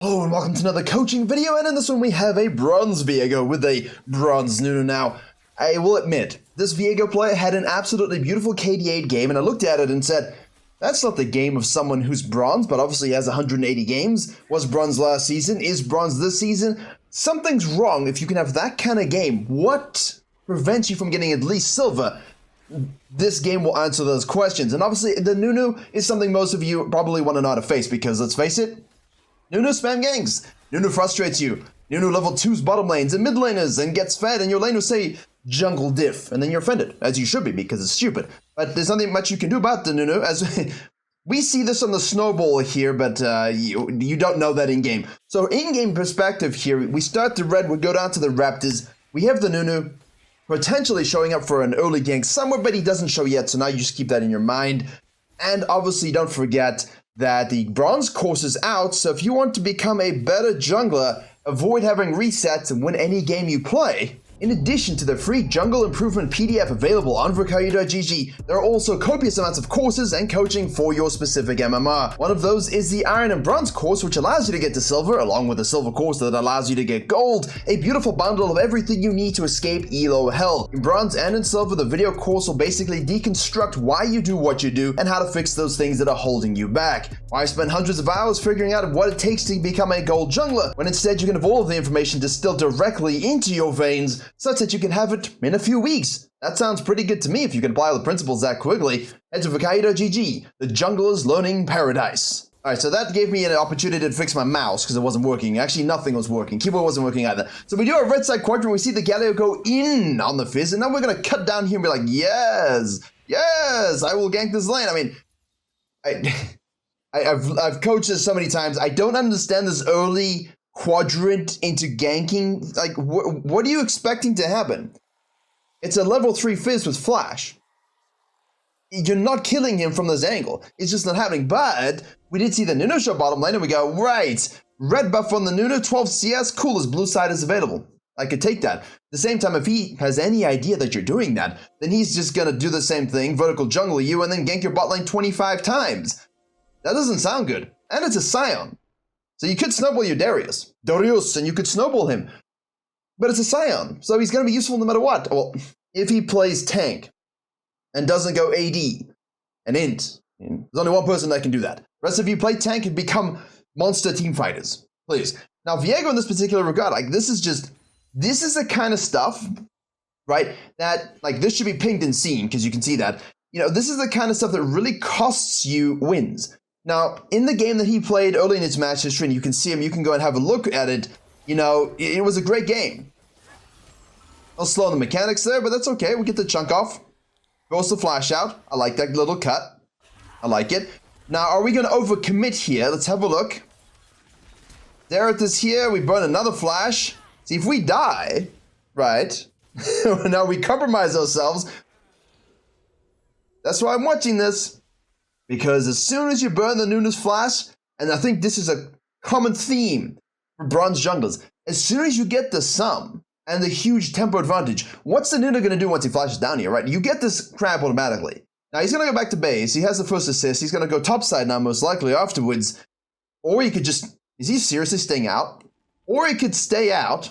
Hello and welcome to another coaching video, and in this one we have a bronze Viego with a bronze Nunu. Now, I will admit, this Viego player had an absolutely beautiful KD8 game, and I looked at it and said, that's not the game of someone who's bronze, but obviously has 180 games, was bronze last season, is bronze this season. Something's wrong if you can have that kind of game. What prevents you from getting at least silver? This game will answer those questions, and obviously the Nunu is something most of you probably want to know how to face, because let's face it, Nunu spam ganks. Nunu frustrates you. Nunu level 2's bottom lanes and mid laners and gets fed, and your lane will say jungle diff, and then you're offended, as you should be because it's stupid. But there's nothing much you can do about the Nunu, as we see this on the snowball here, but you don't know that in game. So in-game perspective here, we start the red, we go down to the Raptors. We have the Nunu potentially showing up for an early gank somewhere, but he doesn't show yet, so now you just keep that in your mind. And obviously don't forget that the bronze course is out, so if you want to become a better jungler, avoid having resets and win any game you play. In addition to the free jungle improvement PDF available on Virkayu.gg, there are also copious amounts of courses and coaching for your specific MMR. One of those is the Iron and Bronze course, which allows you to get to silver, along with a silver course that allows you to get gold, a beautiful bundle of everything you need to escape Elo hell. In Bronze and in Silver, the video course will basically deconstruct why you do what you do and how to fix those things that are holding you back. Why spend hundreds of hours figuring out what it takes to become a gold jungler, when instead you can have all of the information distilled directly into your veins, such that you can have it in a few weeks. That sounds pretty good to me if you can apply the principles that quickly. Head to Virkayu.gg, the jungler's learning paradise. Alright, so that gave me an opportunity to fix my mouse because it wasn't working. Actually, nothing was working. Keyboard wasn't working either. So we do our red side quadrant, we see the Galio go in on the Fizz, and now we're going to cut down here and be like, yes, yes, I will gank this lane. I mean, I've coached this so many times. I don't understand this early quadrant into ganking. Like, what are you expecting to happen? It's a level 3 Fizz with flash. You're not killing him from this angle. It's just not happening. But we did see the Nunu show bottom lane, and we go, right, red buff on the Nunu, 12 CS, cool, as blue side is available. I could take that. At the same time, if he has any idea that you're doing that, then he's just gonna do the same thing, vertical jungle you, and then gank your bot lane 25 times. That doesn't sound good. And it's a Scion. So you could snowball your Darius, and you could snowball him. But it's a Scion, so he's going to be useful no matter what. Well, if he plays tank and doesn't go AD and int, there's only one person that can do that. The rest of you play tank and become monster team fighters, please. Now, Viego in this particular regard, like this is the kind of stuff, right, that like this should be pinged and seen because you can see that. You know, this is the kind of stuff that really costs you wins. Now, in the game that he played early in his match history, and you can see him, you can go and have a look at it, you know, it was a great game. I'll slow the mechanics there, but that's okay. We get the chunk off. Goes the flash out. I like that little cut. I like it. Now, are we going to overcommit here? Let's have a look. There it is here. We burn another flash. See, if we die, right, now we compromise ourselves. That's why I'm watching this. Because as soon as you burn the Nunu's flash, and I think this is a common theme for bronze junglers, as soon as you get the sum and the huge tempo advantage, what's the Nunu going to do once he flashes down here, right? You get this crap automatically. Now he's going to go back to base. He has the first assist. He's going to go topside now most likely afterwards. Or he could just, is he seriously staying out? Or he could stay out.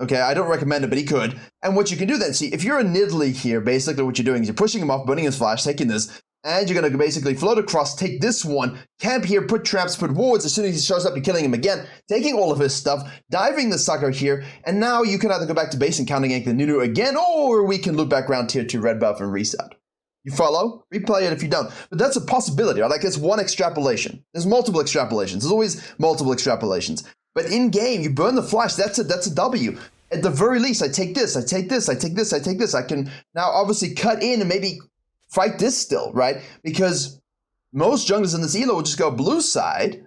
Okay, I don't recommend it, but he could. And what you can do then, see, if you're a Nidalee here, basically what you're doing is you're pushing him off, burning his flash, taking this, and you're going to basically float across, take this one, camp here, put traps, put wards. As soon as he shows up, you're killing him again, taking all of his stuff, diving the sucker here, and now you can either go back to base and counter gank the Nunu again, or we can loop back around tier 2 red buff and reset. You follow? Replay it if you don't. But that's a possibility, right? Like, it's one extrapolation. There's multiple extrapolations. There's always multiple extrapolations. But in-game, you burn the flash, that's a W. At the very least, I take this, I take this, I take this, I take this. I can now obviously cut in and maybe fight this still, right? Because most junglers in this elo will just go blue side.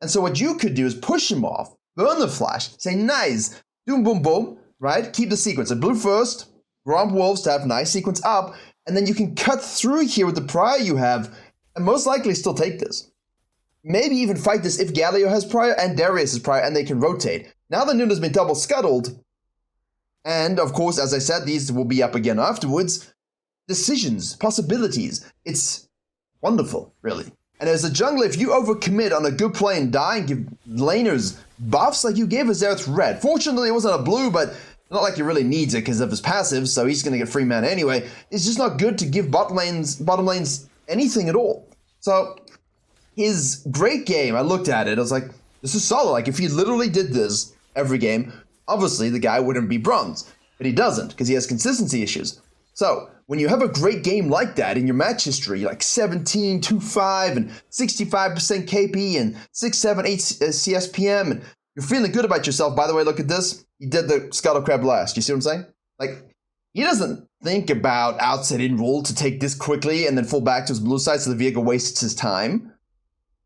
And so what you could do is push him off, burn the flash, say nice, boom, boom, boom, right? Keep the sequence. A blue first, romp wolves to have nice sequence up, and then you can cut through here with the prior you have, and most likely still take this. Maybe even fight this if Galio has prior and Darius has prior, and they can rotate. Now the Nunu's been double scuttled, and of course, as I said, these will be up again afterwards. Decisions, possibilities. It's wonderful, really. And as a jungler, if you overcommit on a good play and die and give laners buffs, like you gave Azereth red. Fortunately, it wasn't a blue, but not like he really needs it because of his passive, so he's going to get free mana anyway. It's just not good to give bottom lanes anything at all. So his great game, I looked at it, I was like, this is solid. Like if he literally did this every game, obviously the guy wouldn't be bronze, but he doesn't because he has consistency issues. So when you have a great game like that in your match history, like 17, 2-5, and 65% KP, and 6, 7, 8 CSPM, and you're feeling good about yourself. By the way, look at this. He did the Scuttle Crab last. You see what I'm saying? Like, he doesn't think about outside in rule to take this quickly and then fall back to his blue side so the Viego wastes his time.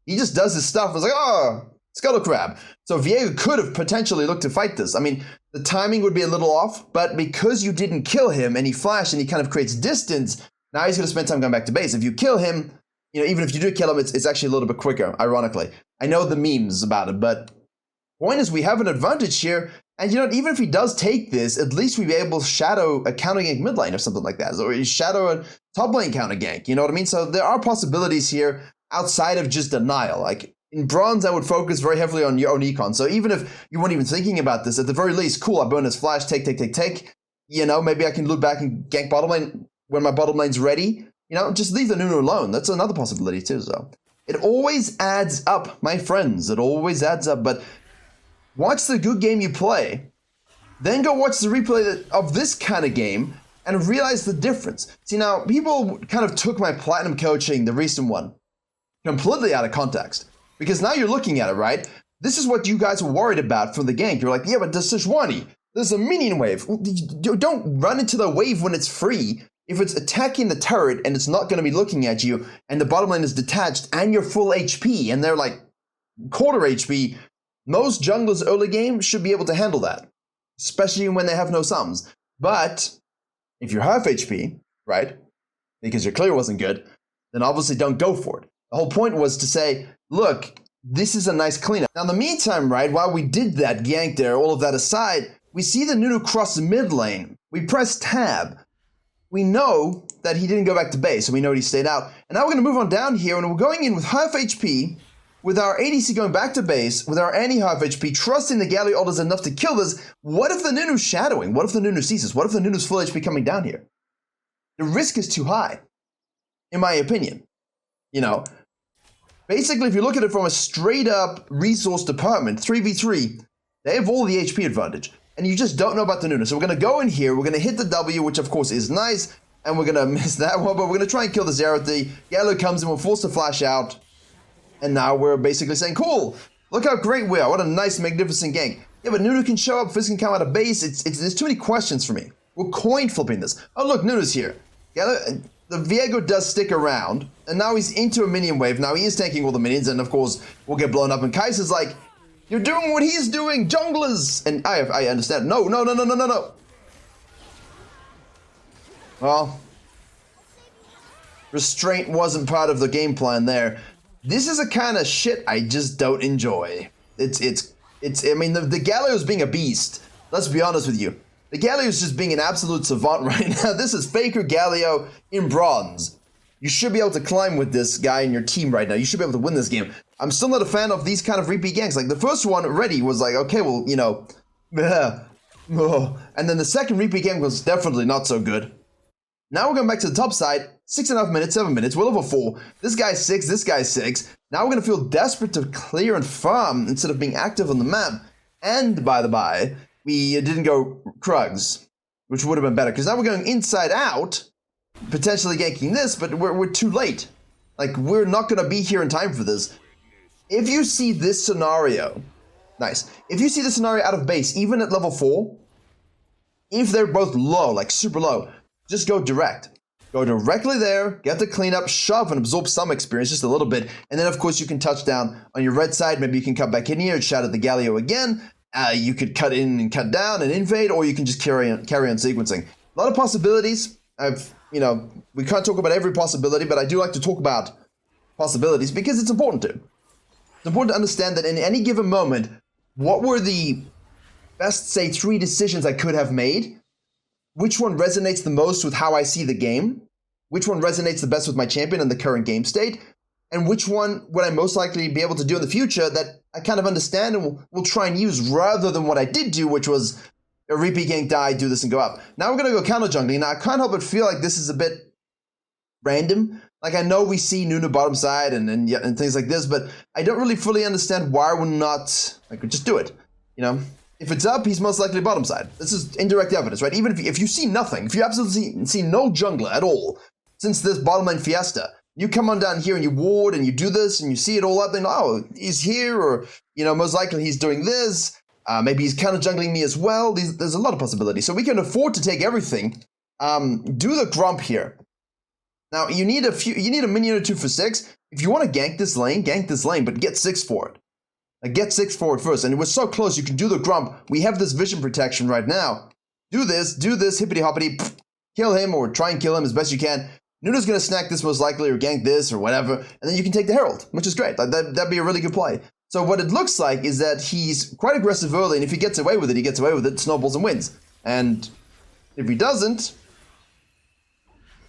He just does his stuff. It's like, oh, Scuttle Crab. So Viego could have potentially looked to fight this. I mean, the timing would be a little off, but because you didn't kill him and he flashed and he kind of creates distance, now he's going to spend time going back to base. If you kill him, you know, even if you do kill him, it's actually a little bit quicker, ironically. I know the memes about it, but point is we have an advantage here. And you know, even if he does take this, at least we'd be able to shadow a counter gank mid lane or something like that. Or shadow a top lane counter gank, you know what I mean? So there are possibilities here outside of just denial. Like in bronze, I would focus very heavily on your own econ. So even if you weren't even thinking about this, at the very least, cool, I burn his flash, take. You know, maybe I can loop back and gank bottom lane when my bottom lane's ready. You know, just leave the Nunu alone. That's another possibility too, so. It always adds up, my friends. It always adds up, but watch the good game you play, then go watch the replay of this kind of game and realize the difference. See, now, people kind of took my Platinum coaching, the recent one, completely out of context. Because now you're looking at it, right? This is what you guys were worried about from the gank. You're like, yeah, but there's Sejuani. There's a minion wave. Don't run into the wave when it's free. If it's attacking the turret and it's not going to be looking at you, and the bottom lane is detached, and you're full HP, and they're like quarter HP, most junglers early game should be able to handle that, especially when they have no sums. But if you're half HP, right, because your clear wasn't good, then obviously don't go for it. The whole point was to say, look, this is a nice cleanup. Now, in the meantime, right, while we did that gank there, all of that aside, we see the Nunu cross the mid lane. We press tab. We know that he didn't go back to base, so we know he stayed out. And now we're going to move on down here, and we're going in with half HP, with our ADC going back to base, with our anti-half HP, trusting the Galio ult is enough to kill this. What if the Nunu's shadowing? What if the Nunu sees us? What if the Nunu's full HP coming down here? The risk is too high, in my opinion. You know, basically, if you look at it from a straight-up resource department, 3v3, they have all the HP advantage. And you just don't know about the Nunu. So we're going to go in here, we're going to hit the W, which of course is nice, and we're going to miss that one, but we're going to try and kill the Xerath. The Galio comes in, we're forced to flash out. And now we're basically saying, cool, look how great we are. What a nice, magnificent gank. Yeah, but Nunu can show up, Fizz can come out of base. There's too many questions for me. We're coin flipping this. Oh, look, Nunu's here. Yeah, the Viego does stick around, and now he's into a minion wave. Now he is taking all the minions, and of course, we'll get blown up. And Kaiser's like, you're doing what he's doing, junglers! And I understand. No. Well, restraint wasn't part of the game plan there. This is a kind of shit I just don't enjoy. I mean, the Galio's being a beast. Let's be honest with you. The Galio's just being an absolute savant right now. This is Faker Galio in bronze. You should be able to climb with this guy in your team right now. You should be able to win this game. I'm still not a fan of these kind of repeat ganks. Like, the first one already was like, okay, well, you know. And then the second repeat gank was definitely not so good. Now we're going back to the top side. 6.5 minutes, 7 minutes, we're level 4. This guy's 6, this guy's 6. Now we're going to feel desperate to clear and farm instead of being active on the map. And, by the by, we didn't go Krugs, which would have been better. Because now we're going inside out, potentially ganking this, but we're too late. Like, we're not going to be here in time for this. If you see this scenario, nice. If you see this scenario out of base, even at level 4, if they're both low, like super low, just go direct. Go directly there, get the cleanup, shove, and absorb some experience, just a little bit. And then, of course, you can touch down on your red side. Maybe you can cut back in here and shout at the Galio again. You could cut in and cut down and invade, or you can just carry on sequencing. A lot of possibilities. We can't talk about every possibility, but I do like to talk about possibilities because it's important to. It's important to understand that in any given moment, what were the best, say, 3 decisions I could have made? Which one resonates the most with how I see the game? Which one resonates the best with my champion and the current game state? and which one would I most likely be able to do in the future that I kind of understand and will try and use rather than what I did do, which was a repeat gank, die, do this, and go up. Now we're going to go counter jungling. Now I can't help but feel like this is a bit random. Like I know we see Nunu bottom side and things like this, but I don't really fully understand why we're not, like, just do it, you know? If it's up, he's most likely bottom side. This is indirect evidence, right? Even if you see nothing, if you absolutely see no jungler at all, since this bottom lane fiesta, you come on down here and you ward and you do this and you see it all up, then, oh, he's here, or, you know, most likely he's doing this. Maybe he's counter jungling me as well. There's a lot of possibilities. So we can afford to take everything. Do the Grump here. Now, you need a minion or two for 6. If you want to gank this lane, but get 6 for it. Get 6 forward first, and it was so close. You can do the Grump. We have this vision protection right now. Do this, hippity hoppity, kill him or try and kill him as best you can. Nunu's gonna snack this most likely, or gank this or whatever, and then you can take the Herald, which is great. That'd be a really good play. So what it looks like is that he's quite aggressive early, and if he gets away with it, he gets away with it, snowballs and wins. And if he doesn't,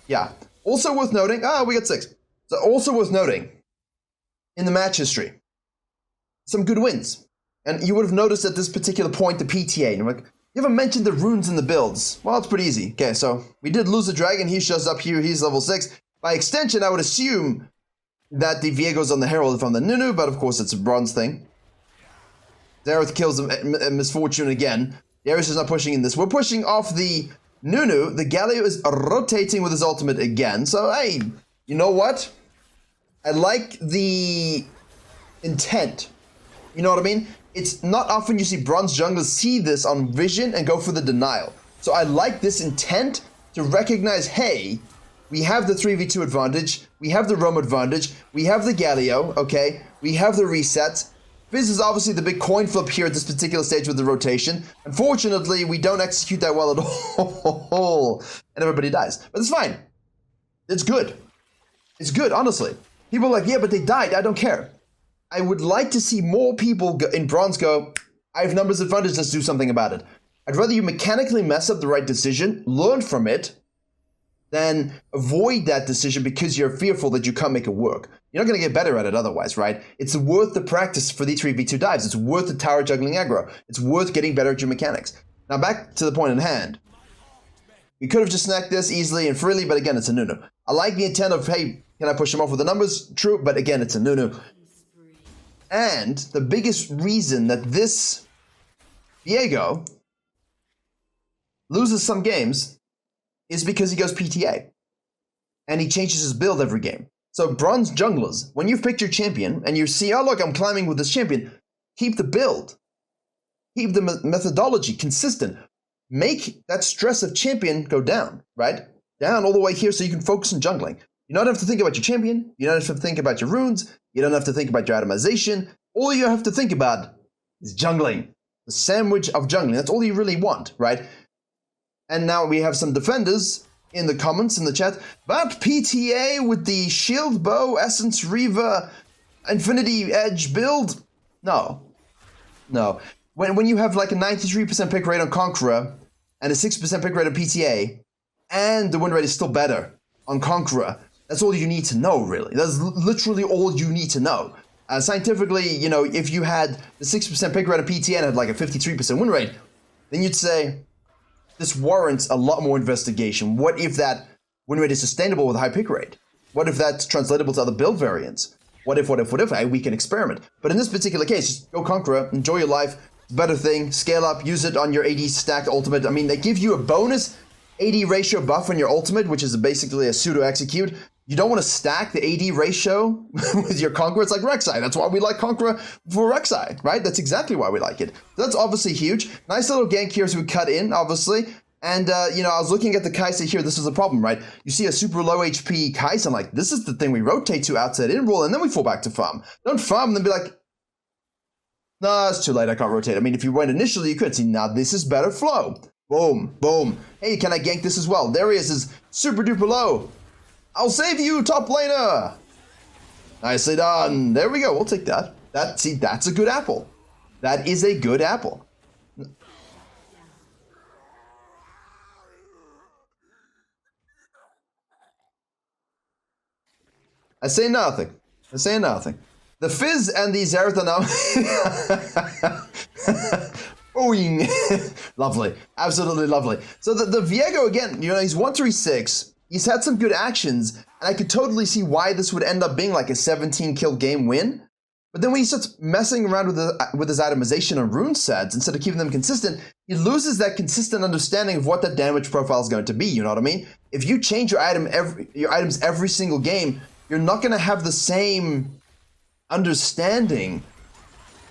yeah. Also worth noting, we got 6. So also worth noting, in the match history, some good wins. And you would have noticed at this particular point the PTA. And you're like, you haven't mentioned the runes in the builds. Well, it's pretty easy. Okay, so we did lose the dragon. He shows up here. He's level 6. By extension, I would assume that the Viego's on the Herald from the Nunu, but of course it's a bronze thing. Zareth kills a misfortune again. Darius is not pushing in this. We're pushing off the Nunu. The Galio is rotating with his ultimate again. So, hey, you know what? I like the intent. You know what I mean? It's not often you see bronze junglers see this on vision and go for the denial. So I like this intent to recognize, hey, we have the 3v2 advantage, we have the roam advantage, we have the Galio, okay? We have the resets. Fizz is obviously the big coin flip here at this particular stage with the rotation. Unfortunately, we don't execute that well at all, and everybody dies. But it's fine. It's good. It's good, honestly. People are like, yeah, but they died. I don't care. I would like to see more people in bronze go, I have numbers advantage, let's do something about it. I'd rather you mechanically mess up the right decision, learn from it, than avoid that decision because you're fearful that you can't make it work. You're not going to get better at it otherwise, right? It's worth the practice for these 3v2 dives. It's worth the tower juggling aggro. It's worth getting better at your mechanics. Now back to the point in hand. We could have just snacked this easily and freely, but again, it's a Nunu. I like the intent of, hey, can I push him off with the numbers? True, but again, it's a Nunu. And the biggest reason that this Viego loses some games is because he goes PTA. And he changes his build every game. So bronze junglers, when you've picked your champion and you see, oh look, I'm climbing with this champion, keep the build. Keep the methodology consistent. Make that stress of champion go down, right? Down all the way here so you can focus on jungling. You don't have to think about your champion. You don't have to think about your runes. You don't have to think about your atomization. All you have to think about is jungling. The sandwich of jungling. That's all you really want, right? And now we have some defenders in the comments, in the chat. But PTA with the Shield Bow, Essence Reaver, Infinity Edge build? No. No. When you have like a 93% pick rate on Conqueror and a 6% pick rate on PTA, and the win rate is still better on Conqueror, that's all you need to know, really. That's literally all you need to know. Scientifically, you know, if you had the 6% pick rate on PTA and had like a 53% win rate, then you'd say, this warrants a lot more investigation. What if that win rate is sustainable with a high pick rate? What if that's translatable to other build variants? What if? We can experiment. But in this particular case, just go Conqueror, enjoy your life, better thing, scale up, use it on your AD stacked ultimate. I mean, they give you a bonus AD ratio buff on your ultimate, which is basically a pseudo execute. You don't want to stack the AD ratio with your Conqueror. It's like Rek'Sai. That's why we like Conqueror for Rek'Sai, right? That's exactly why we like it. That's obviously huge. Nice little gank here as we cut in, obviously. And, you know, I was looking at the Kai'Sa here. This is a problem, right? You see a super low HP Kai'Sa. I'm like, this is the thing we rotate to outside in roll, and then we fall back to farm. Don't farm and then be like, no, it's too late. I can't rotate. I mean, if you went initially, you could see, now this is better flow. Boom, boom. Hey, can I gank this as well? There he is super duper low. I'll save you, top laner. Nicely done. There we go. We'll take that. That's a good apple. That is a good apple. I say nothing. I'm saying nothing. The Fizz and the Zerathonam. Boing. Lovely. Absolutely lovely. So the Viego, again, you know, he's 136. He's had some good actions, and I could totally see why this would end up being like a 17-kill game win. But then when he starts messing around with his itemization and rune sets, instead of keeping them consistent, he loses that consistent understanding of what that damage profile is going to be, you know what I mean? If you change your items every single game, you're not going to have the same understanding,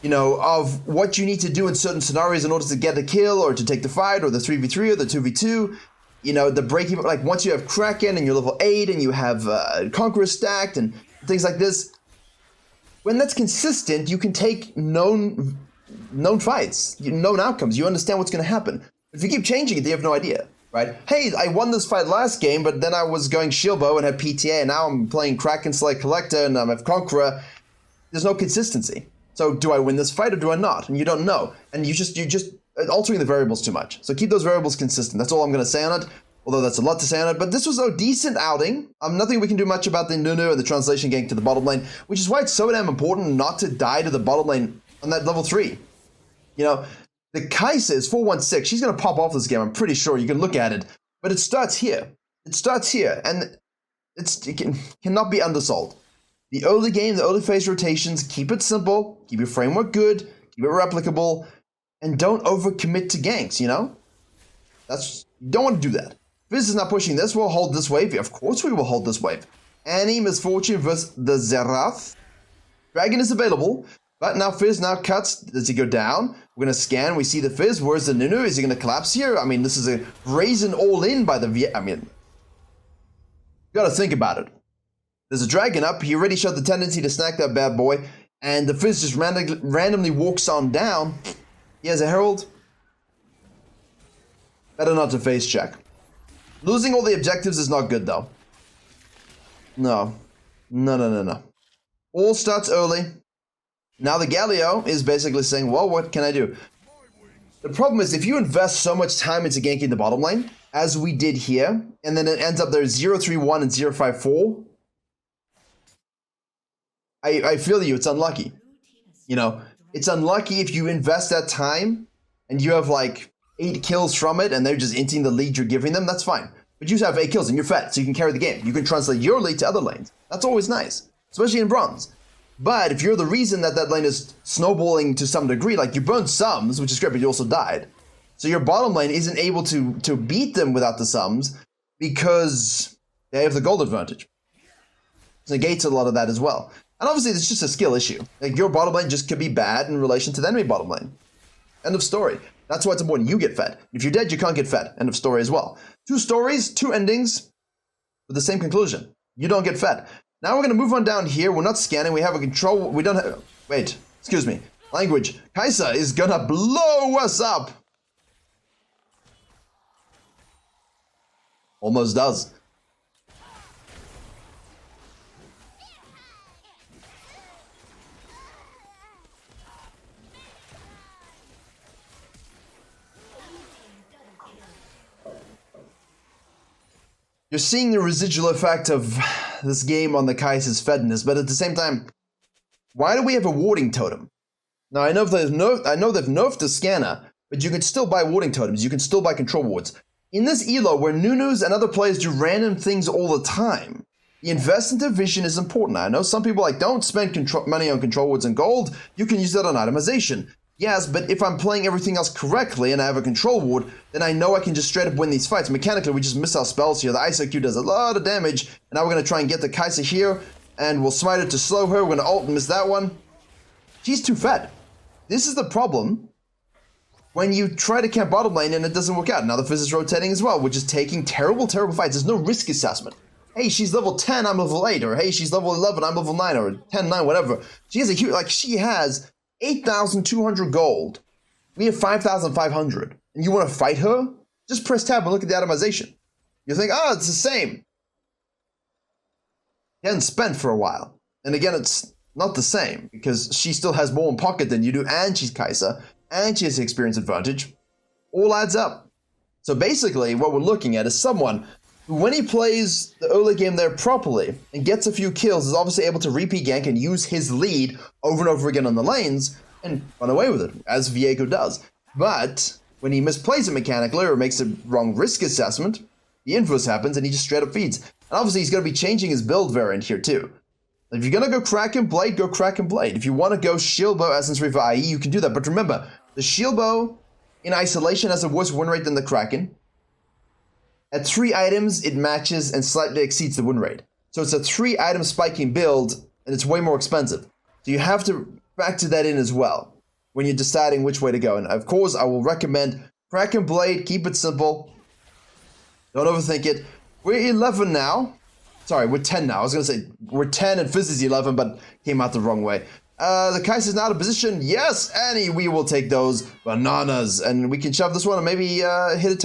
you know, of what you need to do in certain scenarios in order to get a kill or to take the fight or the 3v3 or the 2v2. You know, the breaking, like once you have Kraken and you're level 8 and you have Conqueror stacked and things like this, when that's consistent, you can take known fights, known outcomes. You understand what's going to happen. If you keep changing it, you have no idea, right? Hey, I won this fight last game, but then I was going Shieldbow and had PTA, and now I'm playing Kraken Slay Collector and I have Conqueror. There's no consistency. So do I win this fight or do I not? And you don't know. And you're just altering the variables too much. So keep those variables consistent. That's all I'm going to say on it. Although that's a lot to say on it. But this was a decent outing. Nothing we can do much about the Nunu and the translation gank to the bottom lane, which is why it's so damn important not to die to the bottom lane on that level 3. You know, the Kai'Sa is 416. She's going to pop off this game, I'm pretty sure. You can look at it. But it starts here. It starts here. And it cannot be undersold. The early game, the early phase rotations, keep it simple, keep your framework good, keep it replicable, and don't overcommit to ganks, you know? You don't want to do that. Fizz is not pushing this, we'll hold this wave. Of course we will hold this wave. Annie, Misfortune versus the Zerath. Dragon is available, but now Fizz now cuts. Does he go down? We're going to scan, we see the Fizz. Where's the Nunu? Is he going to collapse here? I mean, this is a brazen all-in by the I mean, you got to think about it. There's a dragon up. He already showed the tendency to snack that bad boy. And the Fizz just randomly walks on down. He has a Herald. Better not to face check. Losing all the objectives is not good, though. No. No. All starts early. Now the Galio is basically saying, well, what can I do? The problem is, if you invest so much time into ganking the bottom lane, as we did here, and then it ends up there 0-3-1 and 0-5-4, I feel you, it's unlucky. You know, it's unlucky if you invest that time and you have like 8 kills from it and they're just inting the lead you're giving them, that's fine. But you have 8 kills and you're fed, so you can carry the game. You can translate your lead to other lanes. That's always nice, especially in bronze. But if you're the reason that that lane is snowballing to some degree, like you burned sums, which is great, but you also died. So your bottom lane isn't able to beat them without the sums because they have the gold advantage. It negates a lot of that as well. And obviously, it's just a skill issue. Like, your bottom lane just could be bad in relation to the enemy bottom lane. End of story. That's why it's important you get fed. If you're dead, you can't get fed. End of story as well. 2 stories, 2 endings with the same conclusion. You don't get fed. Now we're going to move on down here. We're not scanning. We have a control. We don't have... Wait. Excuse me. Language. Kai'Sa is going to blow us up. Almost does. You're seeing the residual effect of this game on the Kai'Sa's fedness, but at the same time, why do we have a warding totem? Now, I know they've nerfed the scanner, but you can still buy warding totems. You can still buy control wards. In this elo, where Nunus and other players do random things all the time, the investment of vision is important. I know some people like, don't spend money on control wards and gold. You can use that on itemization. Yes, but if I'm playing everything else correctly and I have a control ward, then I know I can just straight up win these fights. Mechanically, we just miss our spells here. The Ice IQ does a lot of damage, and now we're going to try and get the Kai'Sa here, and we'll smite it to slow her. We're going to ult and miss that one. She's too fed. This is the problem when you try to camp bottom lane and it doesn't work out. Now the Fizz is rotating as well, which is taking terrible fights. There's no risk assessment. Hey, she's level 10, I'm level 8, or hey, she's level 11, I'm level 9, or 10, 9, whatever. She has a huge, like, she has 8,200 gold. We have 5,500. And you want to fight her? Just press tab and look at the itemization. You think, oh, it's the same. You hadn't spent for a while. And again, it's not the same, because she still has more in pocket than you do, and she's Kai'Sa, and she has the experience advantage. All adds up. So basically, what we're looking at is someone when he plays the early game there properly and gets a few kills, is obviously able to repeat gank and use his lead over and over again on the lanes and run away with it, as Viego does. But when he misplays it mechanically or makes a wrong risk assessment, the inverse happens and he just straight up feeds. And obviously he's going to be changing his build variant here too. If you're going to go Kraken Blade, go Kraken Blade. If you want to go Shield Bow Essence Reaver IE, you can do that. But remember, the Shield Bow in isolation has a worse win rate than the Kraken. At 3 items, it matches and slightly exceeds the win rate. So it's a 3 item spiking build, and it's way more expensive. So you have to factor that in as well when you're deciding which way to go. And of course, I will recommend Kraken Blade, keep it simple. Don't overthink it. We're 11 now. Sorry, we're 10 now. I was going to say we're 10 and Fizz is 11, but came out the wrong way. The Kaiser's now out of position. Yes, Annie, we will take those bananas. And we can shove this one and maybe hit a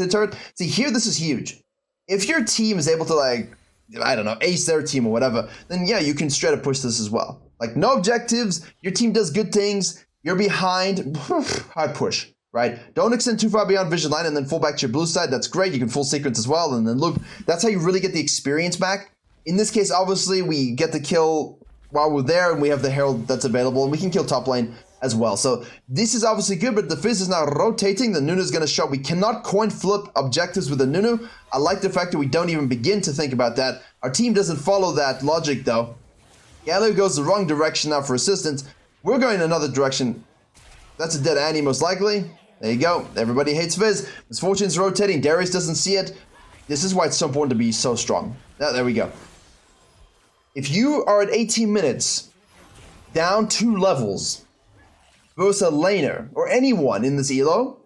turret. See, here, this is huge. If your team is able to, like, I don't know, ace their team or whatever, then yeah, you can straight up push this as well. Like, no objectives. Your team does good things. You're behind. High push, right? Don't extend too far beyond vision line and then fall back to your blue side. That's great. You can full sequence as well and then loop. That's how you really get the experience back. In this case, obviously, we get the kill while we're there, and we have the Herald that's available, and we can kill top lane as well. So this is obviously good, but the Fizz is now rotating. The Nunu is going to show. We cannot coin flip objectives with the Nunu. I like the fact that we don't even begin to think about that. Our team doesn't follow that logic, though. Gallo goes the wrong direction now for assistance. We're going another direction. That's a dead Annie, most likely. There you go. Everybody hates Fizz. Misfortune's rotating. Darius doesn't see it. This is why it's so important to be so strong. There we go. If you are at 18 minutes, down 2 levels, versus a laner, or anyone in this elo,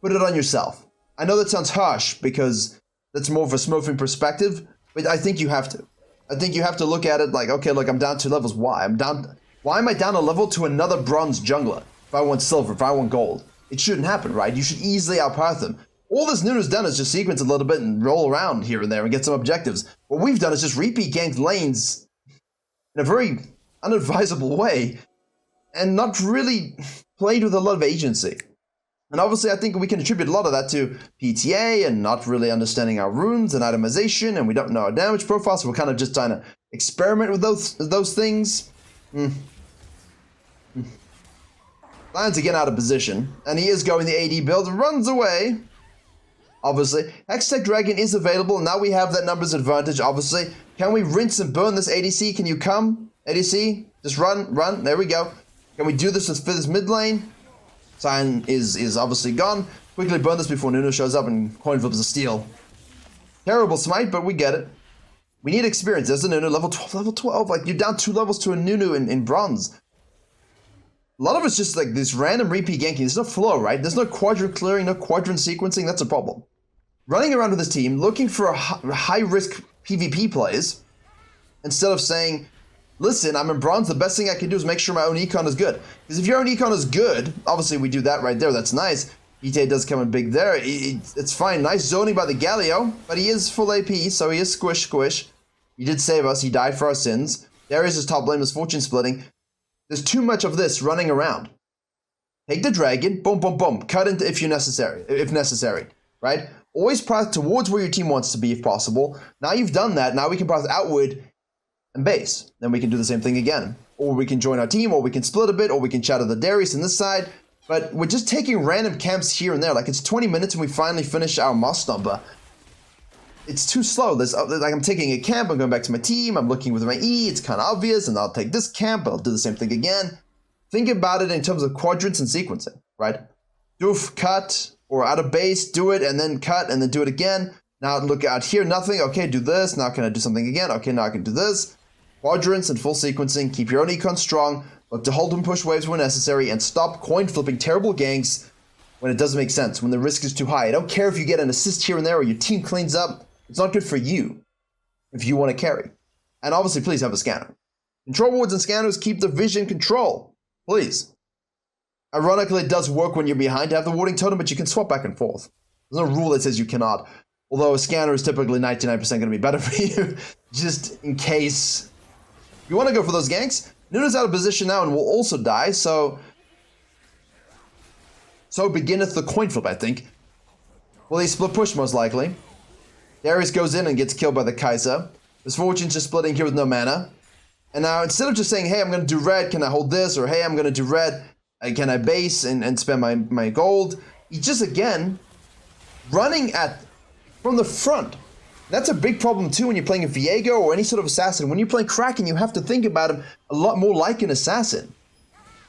put it on yourself. I know that sounds harsh, because that's more of a smurfing perspective, but I think you have to. I think you have to look at it like, okay, look, I'm down 2 levels. Why? Why am I down a level to another bronze jungler? If I want silver, if I want gold. It shouldn't happen, right? You should easily outpath them. All this Nunu's done is just sequence a little bit and roll around here and there and get some objectives. What we've done is just repeat ganked lanes in a very unadvisable way, and not really played with a lot of agency. And obviously I think we can attribute a lot of that to PTA and not really understanding our runes and itemization, and we don't know our damage profile, so we're kind of just trying to experiment with those things. Lion's again out of position, and he is going the AD build, runs away. Obviously, Hextech Dragon is available, and now we have that numbers advantage, obviously. Can we rinse and burn this ADC? Can you come, ADC? Just run, there we go. Can we do this with Fizz mid lane? Sion is obviously gone. Quickly burn this before Nunu shows up and coin flips a steal. Terrible smite, but we get it. We need experience. There's a Nunu, level 12. Like, you're down 2 levels to a Nunu in bronze. A lot of it's just like this random repeat ganking. There's no flow, right? There's no quadrant clearing, no quadrant sequencing. That's a problem. Running around with this team, looking for high-risk PvP plays, instead of saying, listen, I'm in bronze, the best thing I can do is make sure my own econ is good. Because if your own econ is good, obviously we do that right there, that's nice. ETA does come in big there, it's fine. Nice zoning by the Galio, but he is full AP, so he is squish. He did save us, he died for our sins. Darius is top lane, misfortune splitting. There's too much of this running around. Take the dragon, boom, cut into if necessary, right? Always path towards where your team wants to be if possible. Now you've done that, now we can path outward and base. Then we can do the same thing again. Or we can join our team, or we can split a bit, or we can shadow the Darius in this side. But we're just taking random camps here and there. Like, it's 20 minutes and we finally finish our Moss number. It's too slow. Like, I'm taking a camp, I'm going back to my team, I'm looking with my E, it's kind of obvious, and I'll take this camp, but I'll do the same thing again. Think about it in terms of quadrants and sequencing, right? Doof, cut, or out of base, do it, and then cut, and then do it again. Now look out here, nothing, okay, do this, now can I do something again? Okay, now I can do this. Quadrants and full sequencing, keep your own econ strong, look to hold and push waves when necessary, and stop coin flipping terrible ganks when it doesn't make sense, when the risk is too high. I don't care if you get an assist here and there or your team cleans up. It's not good for you if you want to carry. And obviously, please have a scanner. Control wards and scanners keep the vision control. Please. Ironically, it does work when you're behind to have the warding totem, but you can swap back and forth. There's no rule that says you cannot. Although a scanner is typically 99% going to be better for you, just in case you want to go for those ganks. Nunu's out of position now and will also die, so beginneth the coin flip, I think. Well, they split push most likely. Darius goes in and gets killed by the Kai'Sa. Misfortune's just splitting here with no mana. And now instead of just saying, hey, I'm going to do red, can I hold this? Or hey, I'm going to do red, can I base and spend my gold? He's just, again, running from the front. That's a big problem too when you're playing a Viego or any sort of assassin. When you're playing Kraken, you have to think about him a lot more like an assassin,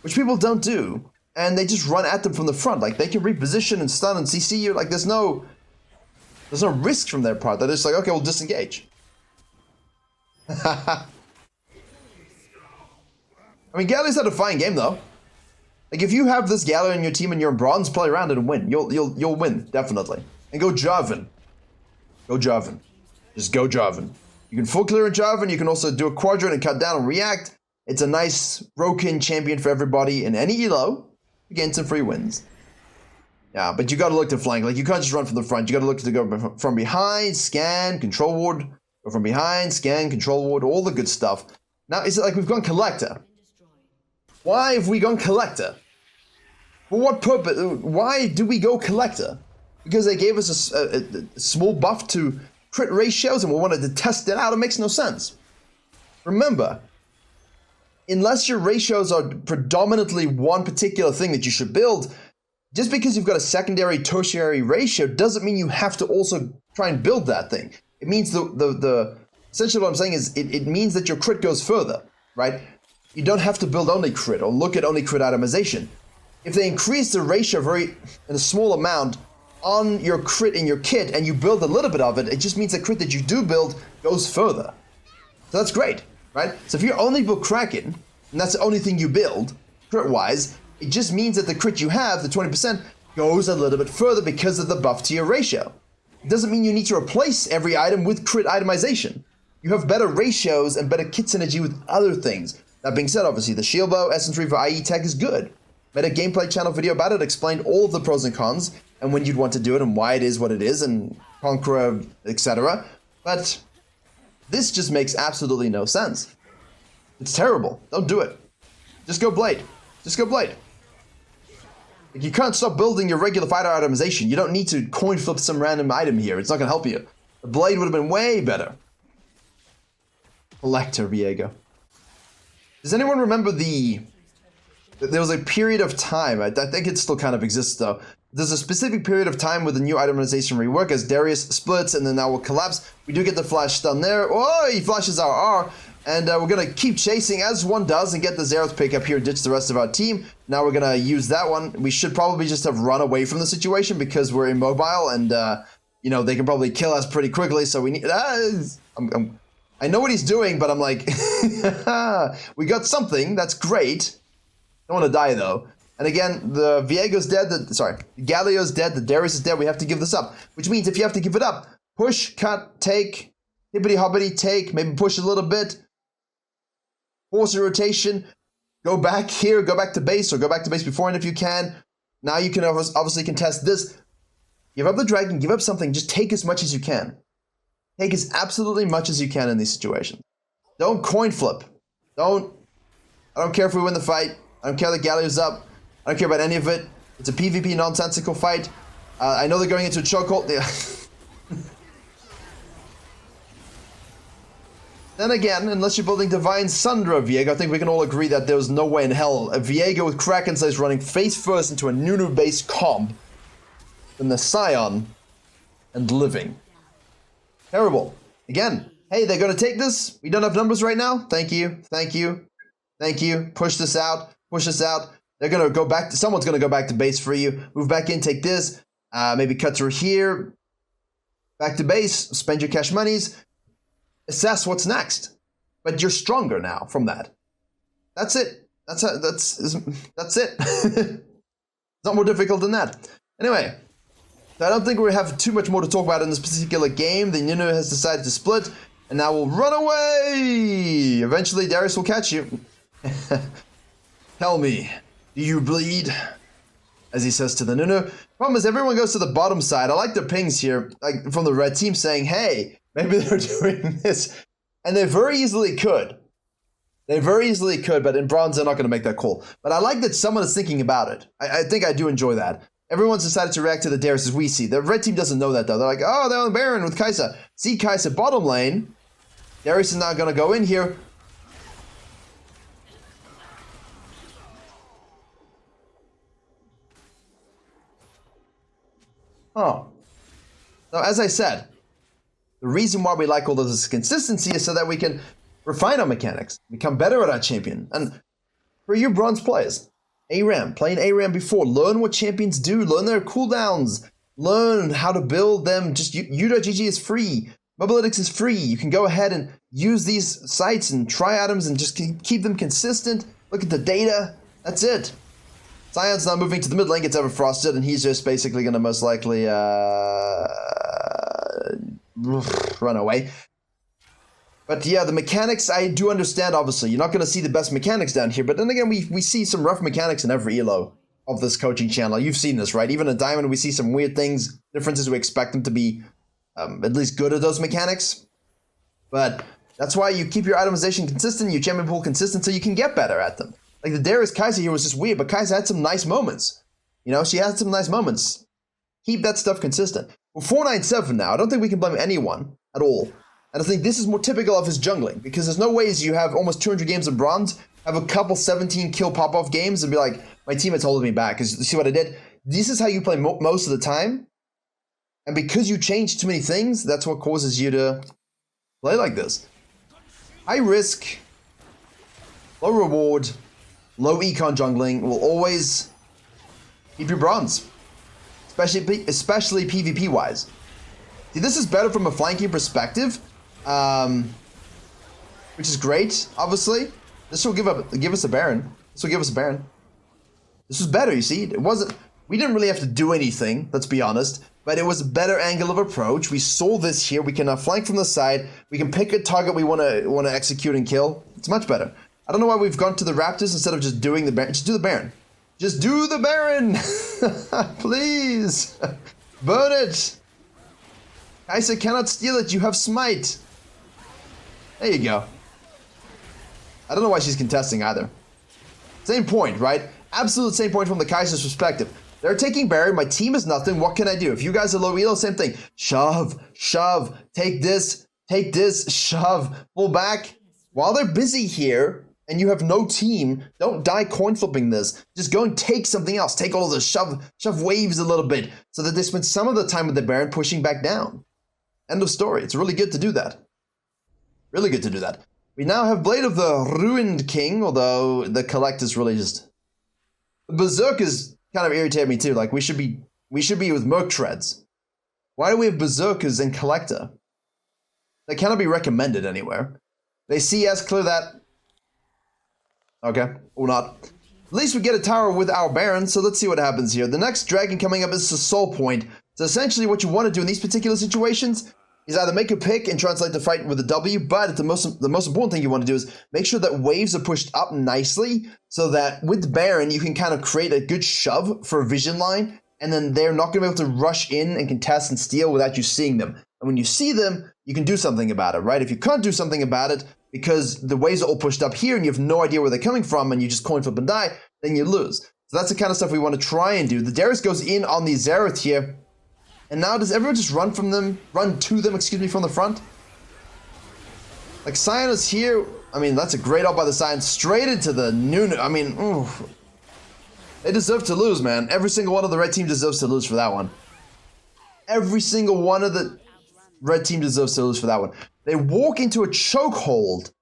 which people don't do. And they just run at them from the front. Like, they can reposition and stun and CC you. Like, there's no risk from their part. They're just like, okay, we'll disengage. I mean, Gallery's had a fine game though. Like, if you have this Gallery in your team and you're in bronze, play around it and win. You'll win, definitely. And go Jarvan. Go Jarvan. Just go Jarvan. You can full clear in Jarvan. You can also do a quadrant and cut down and react. It's a nice Rokin champion for everybody in any elo. You gain some free wins. Yeah, but you got to look to flank. Like, you can't just run from the front. You got to look to go from behind, scan, control ward. Go from behind, scan, control ward, all the good stuff. Now, is it like we've gone Collector? Why have we gone Collector? For what purpose? Why do we go Collector? Because they gave us a small buff to crit ratios and we wanted to test it out. It makes no sense. Remember, unless your ratios are predominantly one particular thing that you should build, just because you've got a secondary, tertiary ratio doesn't mean you have to also try and build that thing. It means essentially what I'm saying is it means that your crit goes further, right? You don't have to build only crit or look at only crit itemization. If they increase the ratio in a small amount on your crit in your kit and you build a little bit of it, it just means the crit that you do build goes further. So that's great, right? So if you only build Kraken, and that's the only thing you build, crit-wise, it just means that the crit you have, the 20%, goes a little bit further because of the buff to your ratio. It doesn't mean you need to replace every item with crit itemization. You have better ratios and better kit synergy with other things. That being said, obviously, the shield bow, Essence Reaver IE tech is good. Made a gameplay channel video about it, explained all of the pros and cons, and when you'd want to do it, and why it is what it is, and Conqueror, etc. But this just makes absolutely no sense. It's terrible. Don't do it. Just go Blade. Just go Blade. Like, you can't stop building your regular fighter itemization. You don't need to coin flip some random item here. It's not going to help you. The Blade would have been way better. Collector Viego. Does anyone remember there was a period of time, I think it still kind of exists though. There's a specific period of time with the new itemization rework as Darius splits and then now will collapse. We do get the flash stun there. Oh, he flashes our R. And we're going to keep chasing as one does and get the Xerath pick up here, ditch the rest of our team. Now we're going to use that one. We should probably just have run away from the situation because we're immobile and, you know, they can probably kill us pretty quickly. So we need... I know what he's doing, but I'm like, we got something. That's great. Don't want to die, though. And again, the Viego's dead. Galio's dead. The Darius is dead. We have to give this up. Which means if you have to give it up, push, cut, take, hibbity-hobbity, take, maybe push a little bit, force a rotation, go back here, go back to base, or go back to base beforehand if you can. Now you can obviously contest this. Give up the dragon, give up something. Just take as much as you can. Take as absolutely much as you can in these situations. Don't coin flip. I don't care if we win the fight. I don't care that Galio's up. I don't care about any of it. It's a PvP nonsensical fight. I know they're going into a chokehold. Then again, unless you're building Divine Sundra Viego, I think we can all agree that there was no way in hell a Viego with Kraken size running face first into a Nunu-based comp than the Scion and living. Terrible. Again, hey, they're going to take this. We don't have numbers right now. Thank you. Thank you. Thank you. Push this out. Push this out. They're going to go back to... Someone's going to go back to base for you. Move back in. Take this. Maybe cut through here. Back to base. Spend your cash monies. Assess what's next. But you're stronger now from that. That's it. That's it. It's not more difficult than that. Anyway... I don't think we have too much more to talk about in this particular game. The Nunu has decided to split, and now we'll run away! Eventually, Darius will catch you. Tell me, do you bleed? As he says to the Nunu. Problem is, everyone goes to the bottom side. I like the pings here, like from the red team saying, hey, maybe they're doing this. And they very easily could. They very easily could, but in bronze, they're not going to make that call. But I like that someone is thinking about it. I think I do enjoy that. Everyone's decided to react to the Darius as we see. The red team doesn't know that though. They're like, oh, they're on Baron with Kai'Sa. See Kai'Sa bottom lane. Darius is not going to go in here. Oh. So as I said, the reason why we like all of this consistency is so that we can refine our mechanics, become better at our champion. And for you bronze players, ARAM, playing ARAM before, learn what champions do, learn their cooldowns, learn how to build them. Just U.GG is free. Mobalytics is free. You can go ahead and use these sites and try items and just keep them consistent. Look at the data. That's it. Sion's now moving to the mid lane, gets Everfrosted, and he's just basically going to most likely run away. But yeah, the mechanics, I do understand, obviously. You're not going to see the best mechanics down here, but then again, we see some rough mechanics in every elo of this coaching channel. You've seen this, right? Even in Diamond, we see some weird things, differences. We expect them to be at least good at those mechanics. But that's why you keep your itemization consistent, your champion pool consistent, so you can get better at them. Like the Darius Kai'Sa here was just weird, but Kai'Sa had some nice moments. You know, she had some nice moments. Keep that stuff consistent. We're 497 now. I don't think we can blame anyone at all. And I think this is more typical of his jungling, because there's no ways you have almost 200 games of bronze, have a couple 17 kill pop-off games, and be like, my teammate's holding me back. Because you see what I did? This is how you play most of the time. And because you change too many things, that's what causes you to play like this. High risk, low reward, low econ jungling will always keep you bronze. Especially PvP wise. See, this is better from a flanking perspective. Which is great, obviously. This will give us a Baron. This will give us a Baron. This was better, you see. It wasn't. We didn't really have to do anything, let's be honest. But it was a better angle of approach. We saw this here. We can flank from the side. We can pick a target we want to execute and kill. It's much better. I don't know why we've gone to the Raptors instead of just doing the Baron. Just do the Baron. Just do the Baron! Please! Burn it! Kai'Sa cannot steal it. You have Smite. There you go. I don't know why she's contesting either. Same point, right? Absolute same point from the Kai'Sa's perspective. They're taking Baron. My team is nothing. What can I do? If you guys are low elo, same thing. Shove, shove, take this, shove, pull back. While they're busy here, and you have no team, don't die coin flipping this. Just go and take something else. Take all of the shove waves a little bit, so that they spend some of the time with the Baron pushing back down. End of story. It's really good to do that. Really good to do that. We now have Blade of the Ruined King, although the Collect is really just... Berserkers kind of irritate me too. Like, we should be with Merc Treads. Why do we have Berserkers and Collector? They cannot be recommended anywhere. They CS clear that. Okay, or not. At least we get a tower with our Baron, so let's see what happens here. The next dragon coming up is the Soul Point. So essentially what you want to do in these particular situations is either make a pick and translate the fight with a W, but the most important thing you want to do is make sure that waves are pushed up nicely, so that with Baron you can kind of create a good shove for a vision line, and then they're not going to be able to rush in and contest and steal without you seeing them. And when you see them, you can do something about it, right? If you can't do something about it, because the waves are all pushed up here and you have no idea where they're coming from and you just coin flip and die, then you lose. So that's the kind of stuff we want to try and do. The Darius goes in on the Xerath here. And now does everyone just run to them, from the front? Like Sion is here. I mean, that's a great ult by the Sion. Straight into the Nunu. I mean, ooh. They deserve to lose, man. Every single one of the red team deserves to lose for that one. Every single one of the red team deserves to lose for that one. They walk into a chokehold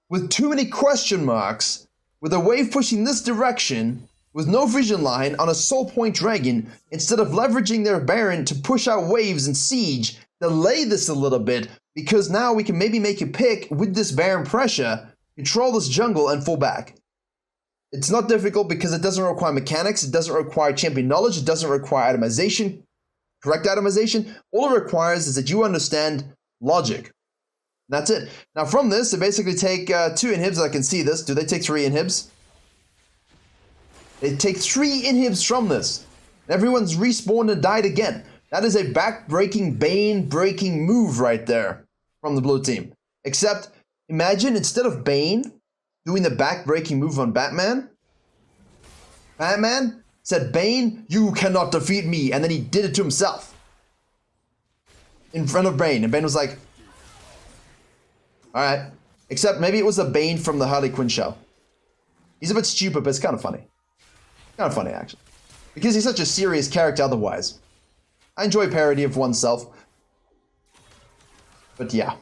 with too many question marks, with a wave pushing this direction, with no vision line on a Soul Point Dragon, instead of leveraging their Baron to push out waves and siege, delay this a little bit, because now we can maybe make a pick with this Baron pressure, control this jungle, and fall back. It's not difficult because it doesn't require mechanics, it doesn't require champion knowledge, it doesn't require itemization, correct itemization. All it requires is that you understand logic. That's it. Now from this, they basically take 2 inhibs. I can see this. Do they take 3 inhibs? They take 3 inhibs from this. Everyone's respawned and died again. That is a back-breaking, Bane-breaking move right there from the blue team. Except, imagine instead of Bane doing the back-breaking move on Batman, said, Bane, you cannot defeat me. And then he did it to himself. In front of Bane. And Bane was like, alright. Except maybe it was a Bane from the Harley Quinn show. He's a bit stupid, but it's kind of funny. Kind of funny, actually. Because he's such a serious character otherwise. I enjoy parody of oneself. But yeah.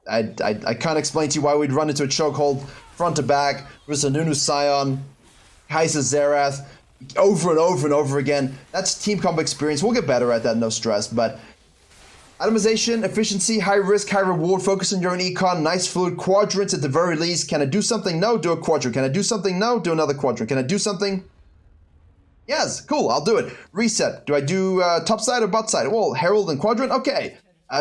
I can't explain to you why we'd run into a chokehold front to back versus a Nunu Scion, Kaiser Xerath, over and over and over again. That's team comp experience. We'll get better at that, no stress. But itemization, efficiency, high risk, high reward, focus on your own econ, nice fluid, quadrants at the very least. Can I do something? No, do a quadrant. Can I do something? No, do another quadrant. Can I do something? Yes, cool, I'll do it. Reset. Do I do top side or bot side? Well, Herald and quadrant? Okay.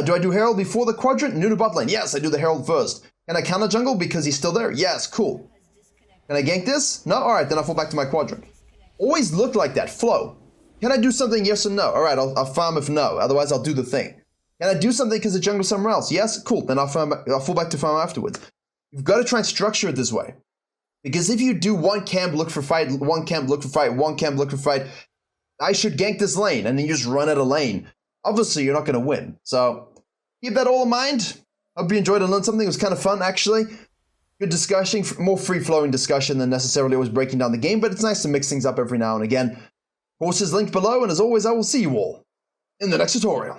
Do I do Herald before the quadrant? Nunu bot lane. Yes, I do the Herald first. Can I counter jungle because he's still there? Yes, cool. Can I gank this? No? Alright, then I'll fall back to my quadrant. Always look like that. Flow. Can I do something? Yes or no? Alright, I'll farm if no. Otherwise, I'll do the thing. Can I do something because the jungle's somewhere else? Yes? Cool. Then I'll fall back to farm afterwards. You've got to try and structure it this way. Because if you do one camp, look for fight, one camp, look for fight, one camp, look for fight, I should gank this lane, and then you just run out of lane. Obviously, you're not going to win. So, keep that all in mind. Hope you enjoyed and learned something. It was kind of fun, actually. Good discussion, more free-flowing discussion than necessarily always breaking down the game, but it's nice to mix things up every now and again. Courses linked below, and as always, I will see you all in the next tutorial.